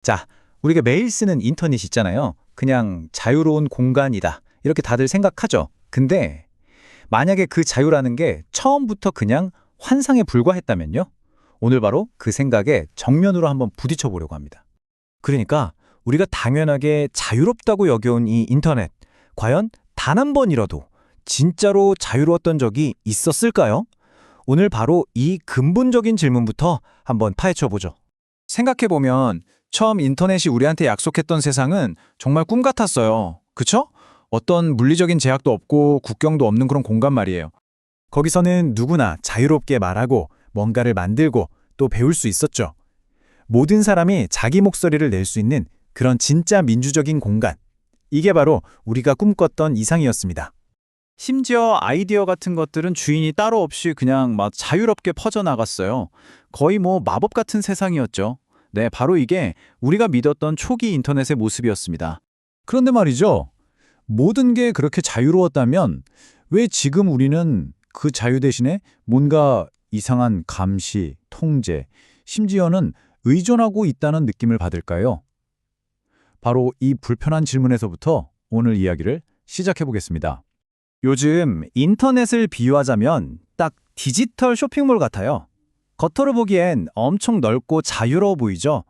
자, 우리가 매일 쓰는 인터넷 있잖아요. 그냥 자유로운 공간이다. 이렇게 다들 생각하죠. 근데 만약에 그 자유라는 게 처음부터 그냥 환상에 불과했다면요? 오늘 바로 그 생각에 정면으로 한번 부딪혀 보려고 합니다. 그러니까 우리가 당연하게 자유롭다고 여겨온 이 인터넷, 과연 단 한 번이라도 진짜로 자유로웠던 적이 있었을까요? 오늘 바로 이 근본적인 질문부터 한번 파헤쳐 보죠. 생각해보면 처음 인터넷이 우리한테 약속했던 세상은 정말 꿈 같았어요. 그쵸? 어떤 물리적인 제약도 없고 국경도 없는 그런 공간 말이에요. 거기서는 누구나 자유롭게 말하고 뭔가를 만들고 또 배울 수 있었죠. 모든 사람이 자기 목소리를 낼 수 있는 그런 진짜 민주적인 공간. 이게 바로 우리가 꿈꿨던 이상이었습니다. 심지어 아이디어 같은 것들은 주인이 따로 없이 그냥 막 자유롭게 퍼져나갔어요. 거의 뭐 마법 같은 세상이었죠. 네, 바로 이게 우리가 믿었던 초기 인터넷의 모습이었습니다. 그런데 말이죠. 모든 게 그렇게 자유로웠다면 왜 지금 우리는 그 자유 대신에 뭔가 이상한 감시, 통제, 심지어는 의존하고 있다는 느낌을 받을까요? 바로 이 불편한 질문에서부터 오늘 이야기를 시작해 보겠습니다. 요즘 인터넷을 비유하자면 딱 디지털 쇼핑몰 같아요. 겉으로 보기엔 엄청 넓고 자유로워 보이죠?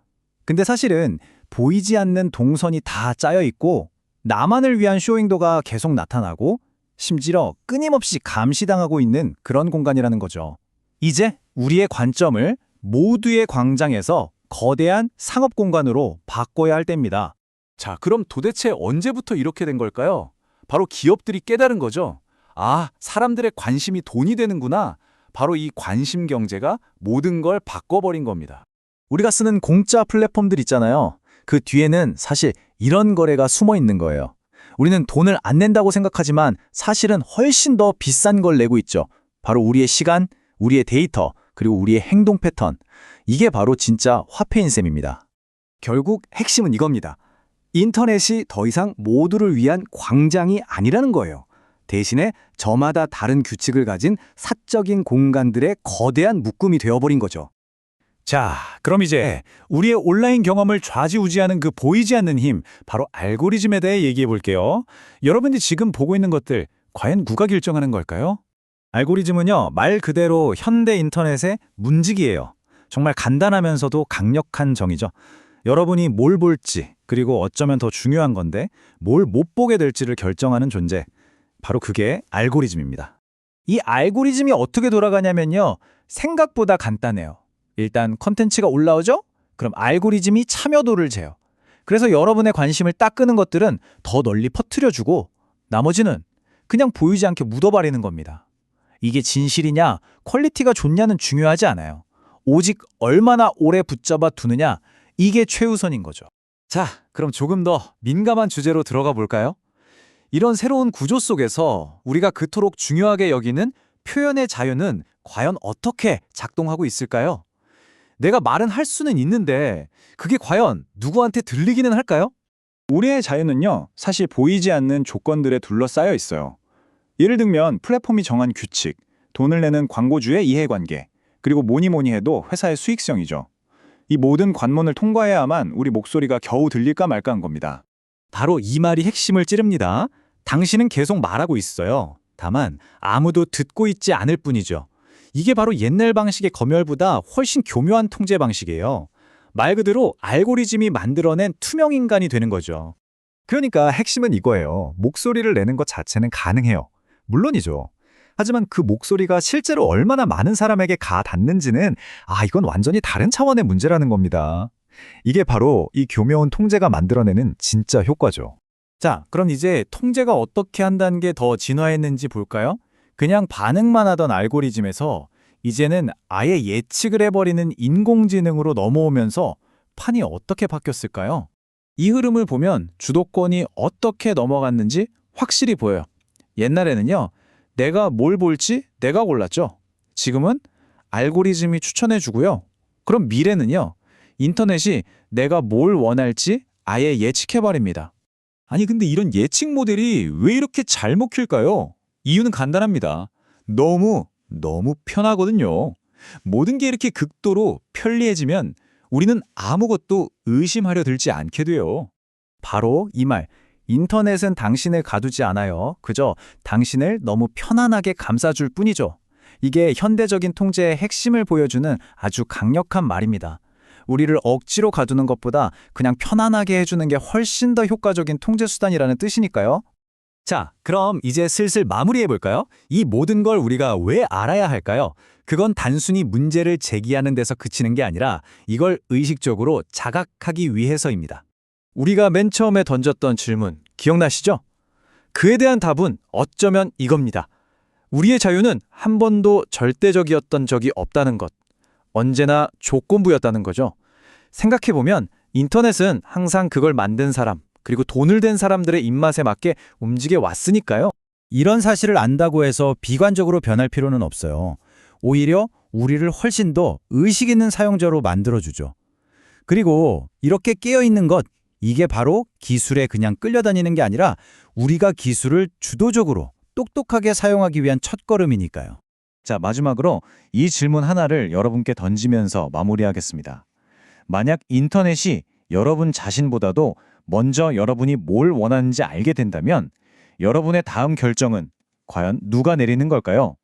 근데 사실은 보이지 않는 동선이 다 짜여 있고 나만을 위한 쇼윈도가 계속 나타나고 심지어 끊임없이 감시당하고 있는 그런 공간이라는 거죠. 이제 우리의 관점을 모두의 광장에서 거대한 상업 공간으로 바꿔야 할 때입니다. 자, 그럼 도대체 언제부터 이렇게 된 걸까요? 바로 기업들이 깨달은 거죠. 아, 사람들의 관심이 돈이 되는구나. 바로 이 관심 경제가 모든 걸 바꿔버린 겁니다. 우리가 쓰는 공짜 플랫폼들 있잖아요. 그 뒤에는 사실 이런 거래가 숨어 있는 거예요. 우리는 돈을 안 낸다고 생각하지만 사실은 훨씬 더 비싼 걸 내고 있죠. 바로 우리의 시간, 우리의 데이터, 그리고 우리의 행동 패턴. 이게 바로 진짜 화폐인 셈입니다. 결국 핵심은 이겁니다. 인터넷이 더 이상 모두를 위한 광장이 아니라는 거예요. 대신에 저마다 다른 규칙을 가진 사적인 공간들의 거대한 묶음이 되어버린 거죠. 자, 그럼 이제 우리의 온라인 경험을 좌지우지하는 그 보이지 않는 힘, 바로 알고리즘에 대해 얘기해 볼게요. 여러분이 지금 보고 있는 것들, 과연 누가 결정하는 걸까요? 알고리즘은요, 말 그대로 현대 인터넷의 문지기예요. 정말 간단하면서도 강력한 정의죠. 여러분이 뭘 볼지, 그리고 어쩌면 더 중요한 건데 뭘 못 보게 될지를 결정하는 존재. 바로 그게 알고리즘입니다. 이 알고리즘이 어떻게 돌아가냐면요. 생각보다 간단해요. 일단 컨텐츠가 올라오죠? 그럼 알고리즘이 참여도를 재요. 그래서 여러분의 관심을 딱 끄는 것들은 더 널리 퍼뜨려주고 나머지는 그냥 보이지 않게 묻어버리는 겁니다. 이게 진실이냐, 퀄리티가 좋냐는 중요하지 않아요. 오직 얼마나 오래 붙잡아 두느냐, 이게 최우선인 거죠. 자, 그럼 조금 더 민감한 주제로 들어가 볼까요? 이런 새로운 구조 속에서 우리가 그토록 중요하게 여기는 표현의 자유는 과연 어떻게 작동하고 있을까요? 내가 말은 할 수는 있는데 그게 과연 누구한테 들리기는 할까요? 우리의 자유는요, 사실 보이지 않는 조건들에 둘러싸여 있어요. 예를 들면 플랫폼이 정한 규칙, 돈을 내는 광고주의 이해관계, 그리고 뭐니 해도 회사의 수익성이죠. 이 모든 관문을 통과해야만 우리 목소리가 겨우 들릴까 말까 한 겁니다. 바로 이 말이 핵심을 찌릅니다. 당신은 계속 말하고 있어요. 다만 아무도 듣고 있지 않을 뿐이죠. 이게 바로 옛날 방식의 검열보다 훨씬 교묘한 통제 방식이에요. 말 그대로 알고리즘이 만들어낸 투명 인간이 되는 거죠. 그러니까 핵심은 이거예요. 목소리를 내는 것 자체는 가능해요. 물론이죠. 하지만 그 목소리가 실제로 얼마나 많은 사람에게 닿는지는 이건 완전히 다른 차원의 문제라는 겁니다. 이게 바로 이 교묘한 통제가 만들어내는 진짜 효과죠. 자, 그럼 이제 통제가 어떻게 한 단계 더 진화했는지 볼까요? 그냥 반응만 하던 알고리즘에서 이제는 아예 예측을 해버리는 인공지능으로 넘어오면서 판이 어떻게 바뀌었을까요? 이 흐름을 보면 주도권이 어떻게 넘어갔는지 확실히 보여요. 옛날에는요, 내가 뭘 볼지 내가 골랐죠. 지금은 알고리즘이 추천해주고요. 그럼 미래는요, 인터넷이 내가 뭘 원할지 아예 예측해버립니다. 아니 근데 이런 예측 모델이 왜 이렇게 잘 먹힐까요? 이유는 간단합니다. 너무 편하거든요. 모든 게 이렇게 극도로 편리해지면 우리는 아무것도 의심하려 들지 않게 돼요. 바로 이 말. 인터넷은 당신을 가두지 않아요. 그저 당신을 너무 편안하게 감싸줄 뿐이죠. 이게 현대적인 통제의 핵심을 보여주는 아주 강력한 말입니다. 우리를 억지로 가두는 것보다 그냥 편안하게 해주는 게 훨씬 더 효과적인 통제 수단이라는 뜻이니까요. 자, 그럼 이제 슬슬 마무리해 볼까요? 이 모든 걸 우리가 왜 알아야 할까요? 그건 단순히 문제를 제기하는 데서 그치는 게 아니라 이걸 의식적으로 자각하기 위해서입니다. 우리가 맨 처음에 던졌던 질문 기억나시죠? 그에 대한 답은 어쩌면 이겁니다. 우리의 자유는 한 번도 절대적이었던 적이 없다는 것. 언제나 조건부였다는 거죠. 생각해보면 인터넷은 항상 그걸 만든 사람, 그리고 돈을 댄 사람들의 입맛에 맞게 움직여 왔으니까요. 이런 사실을 안다고 해서 비관적으로 변할 필요는 없어요. 오히려 우리를 훨씬 더 의식 있는 사용자로 만들어주죠. 그리고 이렇게 깨어있는 것, 이게 바로 기술에 그냥 끌려다니는 게 아니라 우리가 기술을 주도적으로 똑똑하게 사용하기 위한 첫걸음이니까요. 자, 마지막으로 이 질문 하나를 여러분께 던지면서 마무리하겠습니다. 만약 인터넷이 여러분 자신보다도 먼저 여러분이 뭘 원하는지 알게 된다면 여러분의 다음 결정은 과연 누가 내리는 걸까요?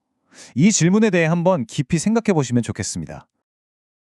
이 질문에 대해 한번 깊이 생각해 보시면 좋겠습니다.